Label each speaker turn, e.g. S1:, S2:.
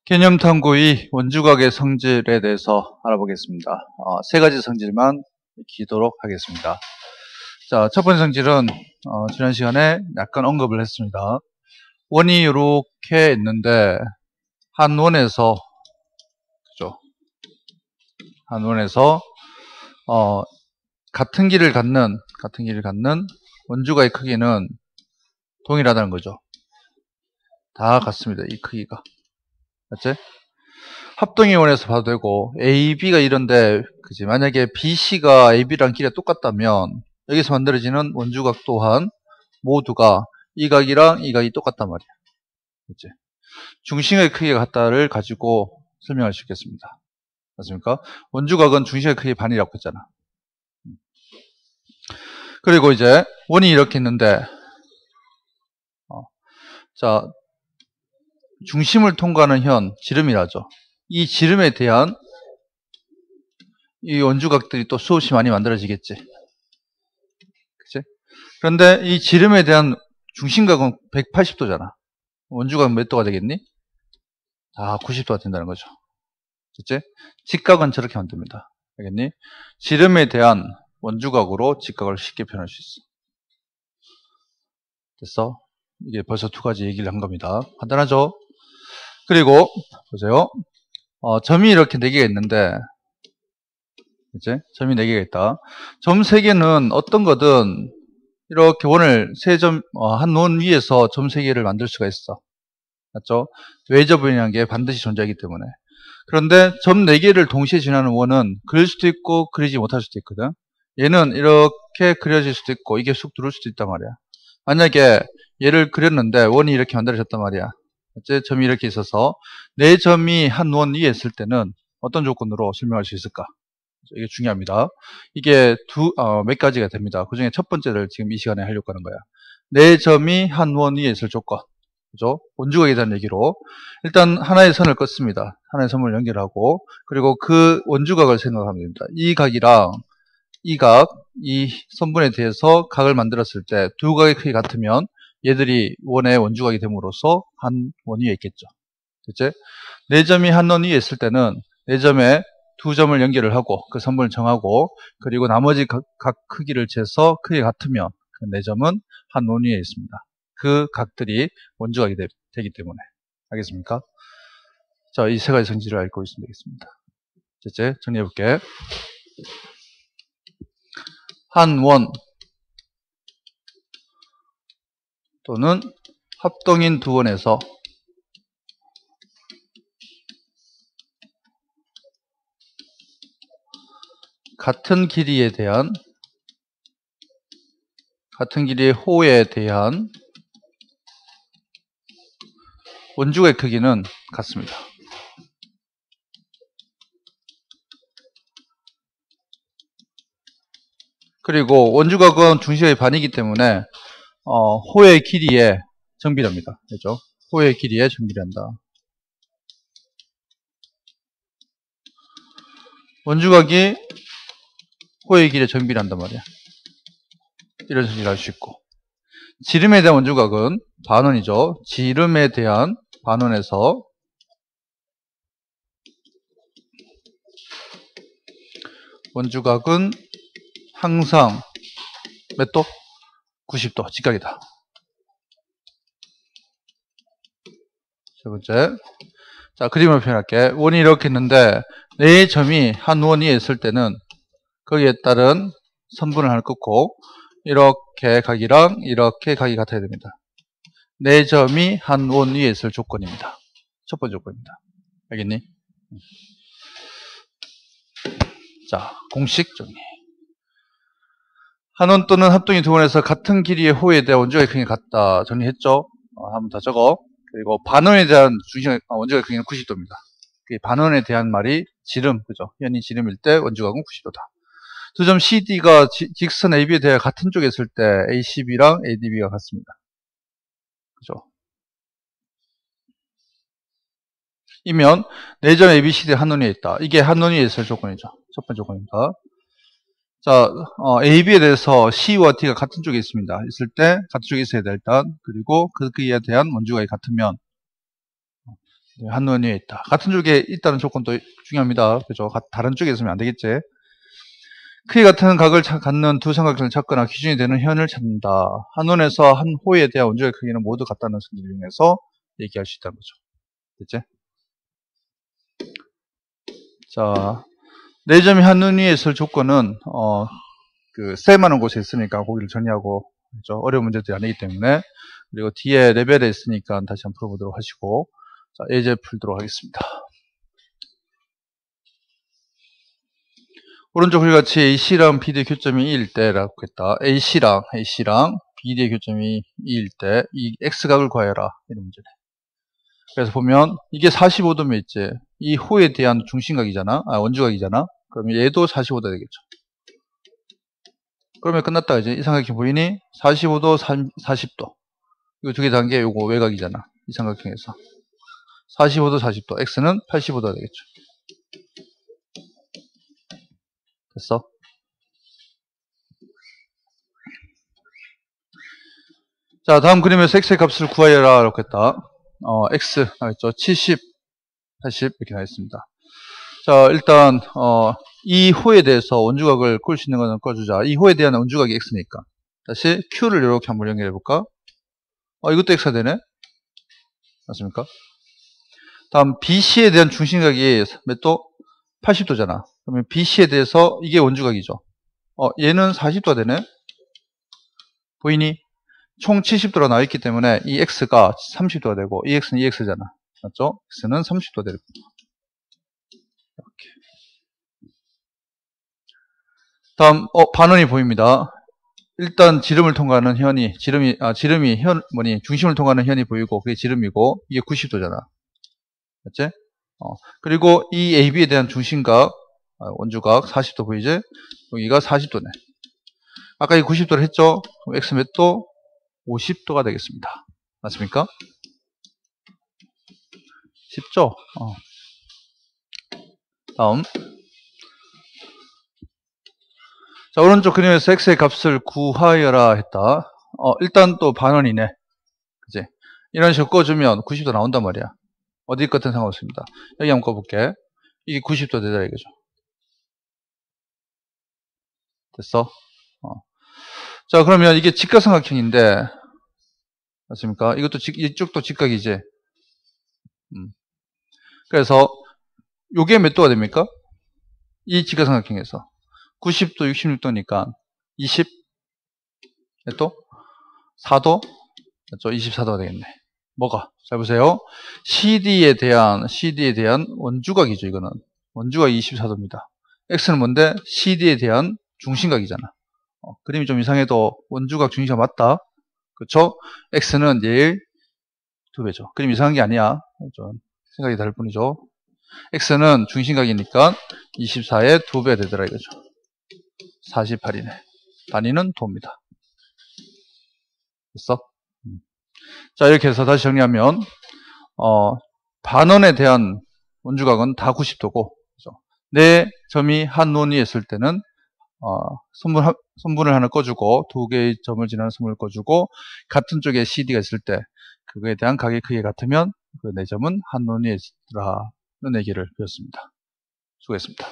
S1: 개념 탐구의 원주각의 성질에 대해서 알아보겠습니다. 세 가지 성질만 익히도록 하겠습니다. 자, 첫 번째 성질은 지난 시간에 약간 언급을 했습니다. 원이 이렇게 있는데 한 원에서 그죠? 한 원에서 같은 길을 갖는 원주각의 크기는 동일하다는 거죠. 다 같습니다. 이 크기가. 맞지? 합동의 원에서 봐도 되고 A, B가 이런데 그지? 만약에 BC가 AB랑 길이가 똑같다면 여기서 만들어지는 원주각 또한 모두가 이 각이랑 이 각이 똑같단 말이야. 그치? 중심의 크기가 같다를 가지고 설명할 수 있겠습니다. 맞습니까? 원주각은 중심의 크기 반이라고 했잖아. 그리고 이제 원이 이렇게 있는데 자, 중심을 통과하는 현, 지름이라죠. 이 지름에 대한 이 원주각들이 또 수없이 많이 만들어지겠지. 그치? 그런데 이 지름에 대한 중심각은 180도잖아. 원주각은 몇 도가 되겠니? 다 90도가 된다는 거죠. 그치? 직각은 저렇게 만듭니다. 알겠니? 지름에 대한 원주각으로 직각을 쉽게 표현할 수 있어. 됐어? 이게 벌써 두 가지 얘기를 한 겁니다. 간단하죠? 그리고 보세요. 점이 이렇게 4개가 있는데 이제 점이 4개가 있다. 점 3개는 어떤 거든 이렇게 원을 한 원 위에서 점 3개를 만들 수가 있어. 맞죠? 외접원이라는 게 반드시 존재하기 때문에. 그런데 점 4개를 동시에 지나는 원은 그릴 수도 있고 그리지 못할 수도 있거든. 얘는 이렇게 그려질 수도 있고 이게 쑥 들어올 수도 있단 말이야. 만약에 얘를 그렸는데 원이 이렇게 만들어졌단 말이야. 점이 이렇게 있어서 4점이 한 원 위에 있을 때는 어떤 조건으로 설명할 수 있을까? 이게 중요합니다. 이게 몇 가지가 됩니다. 그 중에 첫 번째를 지금 이 시간에 하려고 하는 거야. 4점이 한 원 위에 있을 조건. 그죠? 원주각에 대한 얘기로. 일단 하나의 선을 껐습니다. 하나의 선을 연결하고, 그리고 그 원주각을 생각하면 됩니다. 이 각이랑 이 각, 이 선분에 대해서 각을 만들었을 때 두 각의 크기 같으면 얘들이 원의 원주각이 됨으로써 한 원 위에 있겠죠. 그치? 4점이 한 원 위에 있을 때는 4점에 2점을 연결을 하고 그 선분을 정하고 그리고 나머지 각 크기를 재서 크기가 같으면 그 4점은 한 원 위에 있습니다. 그 각들이 원주각이 되기 때문에. 알겠습니까? 자, 이 세 가지 성질을 알고 있으면 되겠습니다. 이제 정리해 볼게. 한 원 또는 합동인 두 원에서 같은 길이의 호에 대한 원주각의 크기는 같습니다. 그리고 원주각은 중심의 반이기 때문에 호의 길이에 정비례합니다. 그렇죠? 호의 길이에 정비례한다. 원주각이 호의 길이에 정비례한단 말이야. 이런 식으로 할 수 있고. 지름에 대한 원주각은 반원이죠. 지름에 대한 반원에서 원주각은 항상 몇 도? 90도. 직각이다. 세 번째. 자, 그림을 표현할게. 원이 이렇게 있는데 4점이 한 원 위에 있을 때는 거기에 따른 선분을 하나 끊고 이렇게 각이랑 이렇게 각이 같아야 됩니다. 4점이 한 원 위에 있을 조건입니다. 첫 번째 조건입니다. 알겠니? 자, 공식 정리. 한 원 또는 합동이 두 원에서 같은 길이의 호에 대한 원주각의 크기가 같다. 정리했죠? 한번 더 적어. 그리고 반원에 대한 원주각의 크기는 90도입니다. 반원에 대한 말이 지름, 그죠? 현이 지름일 때 원주각은 90도다. 두 점 CD가 직선 AB에 대해 같은 쪽에 있을 때 ACB랑 ADB가 같습니다. 그죠? 이면 4점 ABCD 한 원 위에 있다. 이게 한 원 위에 있을 조건이죠. 첫 번째 조건입니다. 자, AB에 대해서 C와 D가 같은 쪽에 있습니다. 있을 때 같은 쪽에 있어야 돼 일단. 그리고 그에 대한 원주각이 같으면 한눈 위에 있다. 같은 쪽에 있다는 조건도 중요합니다. 그죠? 다른 쪽에 있으면 안 되겠지. 크기 같은 각을 갖는 두 삼각형을 찾거나 기준이 되는 현을 찾는다. 한눈에서 한 호에 대한 원주의 크기는 모두 같다는 성질을 이용해서 얘기할 수 있다는 거죠. 됐지? 자, 네 점이 한눈 위에 있을 조건은 쌤하는 곳에 있으니까 거기를 정리하고, 그렇죠? 어려운 문제들이 아니기 때문에. 그리고 뒤에 레벨에 있으니까 다시 한번 풀어보도록 하시고, 자, 예제 풀도록 하겠습니다. 오른쪽 글같이 AC랑 BD의 교점이 2일 때라고 했다. AC랑 BD의 교점이 2일 때 이 X각을 구하여라. 이런 문제네. 그래서 보면 이게 45도면 있지. 이 호에 대한 중심각이잖아. 원주각이잖아. 그러면 얘도 45도 되겠죠. 그러면 끝났다. 이제 이 삼각형 보이니? 45도, 40도. 이거 두 개 단계 요거 외곽이잖아. 이 삼각형에서. 45도, 40도. X는 85도가 되겠죠. 됐어? 자, 다음 그림에서 X의 값을 구하여라. 이렇게 했다. X 나왔죠. 70, 80 이렇게 나있습니다. 자, 일단 이 호에 대해서 원주각을 꿀 수 있는 거는 꺼주자. 이 호에 대한 원주각이 X니까. 다시 Q를 이렇게 한번 연결해 볼까? 이것도 X가 되네. 맞습니까? 다음 BC에 대한 중심각이 몇 도? 80도잖아. 그러면 BC에 대해서 이게 원주각이죠. 얘는 40도가 되네. 보이니? 총 70도가 나와있기 때문에 이 X가 30도가 되고 이 X는 이 X잖아. 맞죠? X는 30도가 되는 겁니다. 이렇게. 다음 반원이 보입니다. 일단 지름을 통과하는 현이 중심을 통과하는 현이 보이고 그게 지름이고 이게 90도잖아. 맞지? 그리고 이 AB에 대한 중심각 원주각 40도 보이지? 여기가 40도네. 아까 이 90도를 했죠? 그럼 X 몇 도? 50도가 되겠습니다. 맞습니까? 쉽죠? 다음. 자, 오른쪽 그림에서 X의 값을 구하여라 했다. 일단 또 반원이네. 그지? 이런 식으로 꺼주면 90도 나온단 말이야. 어디 것든 상관없습니다. 여기 한번 꺼볼게. 이게 90도 되다 이거죠. 됐어? 자, 그러면 이게 직각삼각형인데, 맞습니까? 이쪽도 직각이지. 그래서, 요게 몇 도가 됩니까? 이 직각삼각형에서. 90도, 66도니까, 20, 몇 도? 4도? 맞죠? 24도가 되겠네. 뭐가? 잘 보세요. CD에 대한 원주각이죠, 이거는. 원주각이 24도입니다. X는 뭔데? CD에 대한 중심각이잖아. 그림이 좀 이상해도 원주각 중심각 맞다. 그쵸? X는 얘의 2배죠. 그림 이상한 게 아니야. 좀 생각이 다를 뿐이죠. X는 중심각이니까 24의 2배 되더라 이거죠. 48이네. 단위는 도입니다. 됐어? 자, 이렇게 해서 다시 정리하면 반원에 대한 원주각은 다 90도고 그죠? 네 점이 한 논 위에 있을 때는 선분을 하나 꺼주고 두 개의 점을 지나는 선분을 꺼주고 같은 쪽에 CD가 있을 때 그거에 대한 각의 크기가 같으면 그 네 점은 한 논 위에 있더라는 얘기를 배웠습니다. 수고했습니다.